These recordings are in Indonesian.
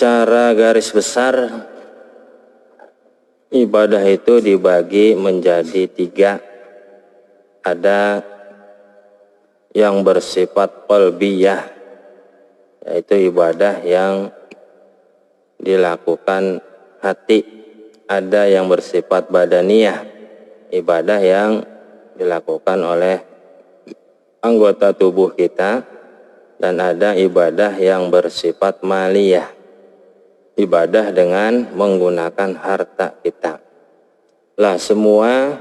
Secara garis besar, ibadah itu dibagi menjadi 3. Ada yang bersifat qalbiyah, yaitu ibadah yang dilakukan hati. Ada yang bersifat badaniyah, ibadah yang dilakukan oleh anggota tubuh kita. Dan ada ibadah yang bersifat maliyah, ibadah dengan menggunakan harta kita. Lah, semua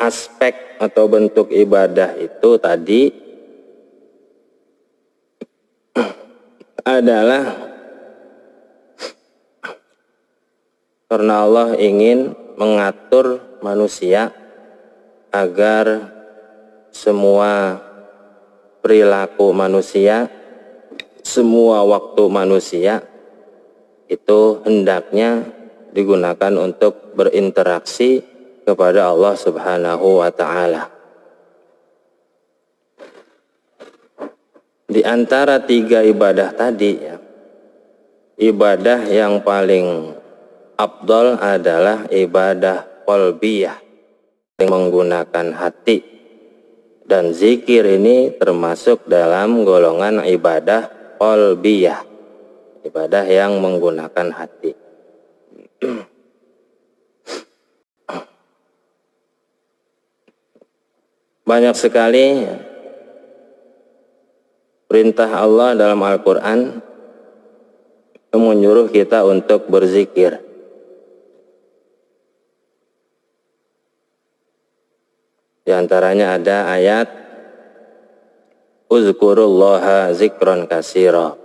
aspek atau bentuk ibadah itu tadi adalah karena Allah ingin mengatur manusia agar semua perilaku manusia, semua waktu manusia itu hendaknya digunakan untuk berinteraksi kepada Allah Subhanahu wa ta'ala. Di antara 3 ibadah tadi, ibadah yang paling afdal adalah ibadah qalbiyah yang menggunakan hati. Dan zikir ini termasuk dalam golongan ibadah qalbiyah, ibadah yang menggunakan hati. Banyak sekali perintah Allah dalam Al-Quran menyuruh kita untuk berzikir. Di antaranya ada ayat Uzkurullaha zikron kasira.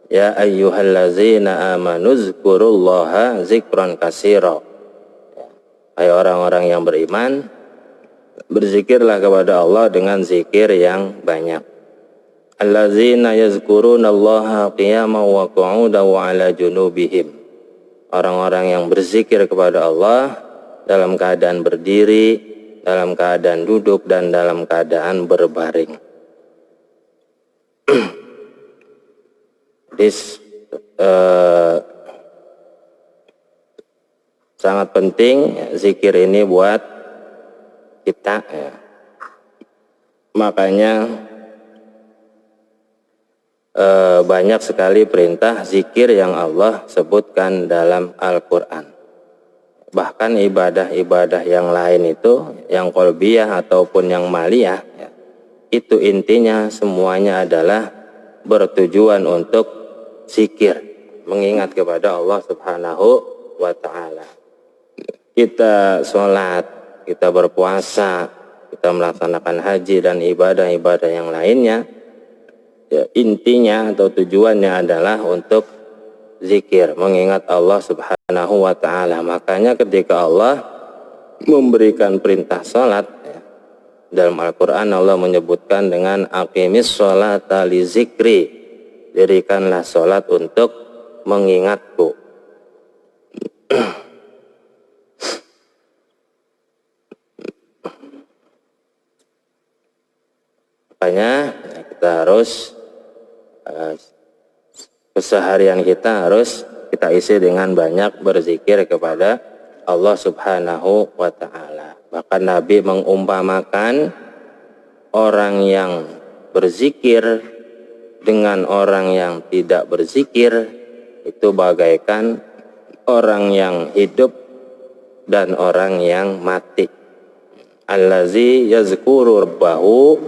Ya ayyuhallazina amanu uzkurullaha zikron kasira. Hai orang-orang yang beriman, berzikirlah kepada Allah dengan zikir yang banyak. Allazina yazkurunallaha qiyaman wa qu'udan wa ala junubihim. Orang-orang yang berzikir kepada Allah dalam keadaan berdiri, dalam keadaan duduk, dan dalam keadaan berbaring. Sangat penting zikir ini buat kita, ya. Makanya banyak sekali perintah zikir yang Allah sebutkan dalam Al-Quran. Bahkan ibadah-ibadah yang lain itu, yang qalbiyah ataupun yang maliyah, ya, itu intinya semuanya adalah bertujuan untuk zikir, mengingat kepada Allah Subhanahu wa ta'ala. Kita sholat, kita berpuasa, kita melaksanakan haji dan ibadah-ibadah yang lainnya, ya, intinya atau tujuannya adalah untuk zikir, mengingat Allah Subhanahu wa ta'ala. Makanya ketika Allah memberikan perintah sholat, ya, dalam Al-Quran Allah menyebutkan dengan aqimis sholata li zikri, dirikanlah sholat untuk mengingatku. Makanya kita harus keseharian kita harus kita isi dengan banyak berzikir kepada Allah Subhanahu wa ta'ala. Bahkan Nabi mengumpamakan orang yang berzikir dengan orang yang tidak berzikir itu bagaikan orang yang hidup dan orang yang mati. Allazi yazkuru rabbahu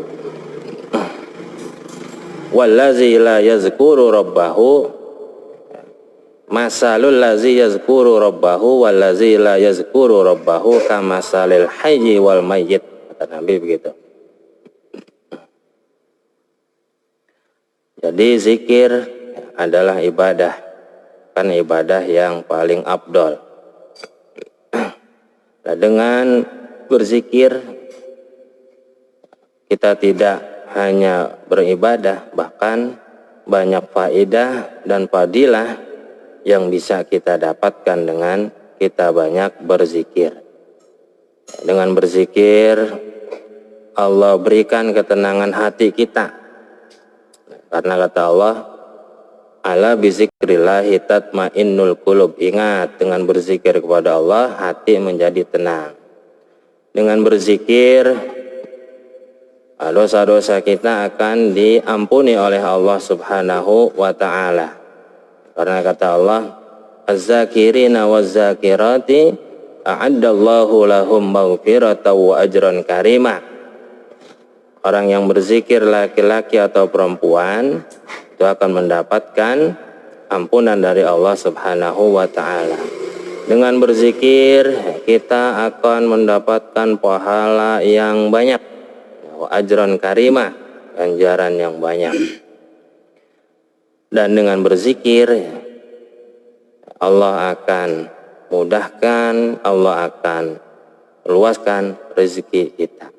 wallazi la yazkuru rabbahu masalul lazi yazkuru rabbahu wallazi la yazkuru rabbahu kamasalil hayyi wal mayyit, kata Nabi begitu. Jadi zikir adalah ibadah, kan ibadah yang paling afdol. Nah, dengan berzikir kita tidak hanya beribadah, bahkan banyak faedah dan fadilah yang bisa kita dapatkan dengan kita banyak berzikir. Dengan berzikir Allah berikan ketenangan hati kita, karena kata Allah Ala bizikrillahi tatmainnul qulub. Ingat, dengan berzikir kepada Allah hati menjadi tenang. Dengan berzikir dosa-dosa kita akan diampuni oleh Allah Subhanahu wa taala. Karena kata Allah, az-zakirina waz-zakirati a'addallahu lahum maghfiratan wa ajran karimah. Orang yang berzikir laki-laki atau perempuan itu akan mendapatkan ampunan dari Allah Subhanahu wa taala. Dengan berzikir kita akan mendapatkan pahala yang banyak, wa ajran karimah, ganjaran yang banyak. Dan dengan berzikir Allah akan mudahkan, Allah akan luaskan rezeki kita.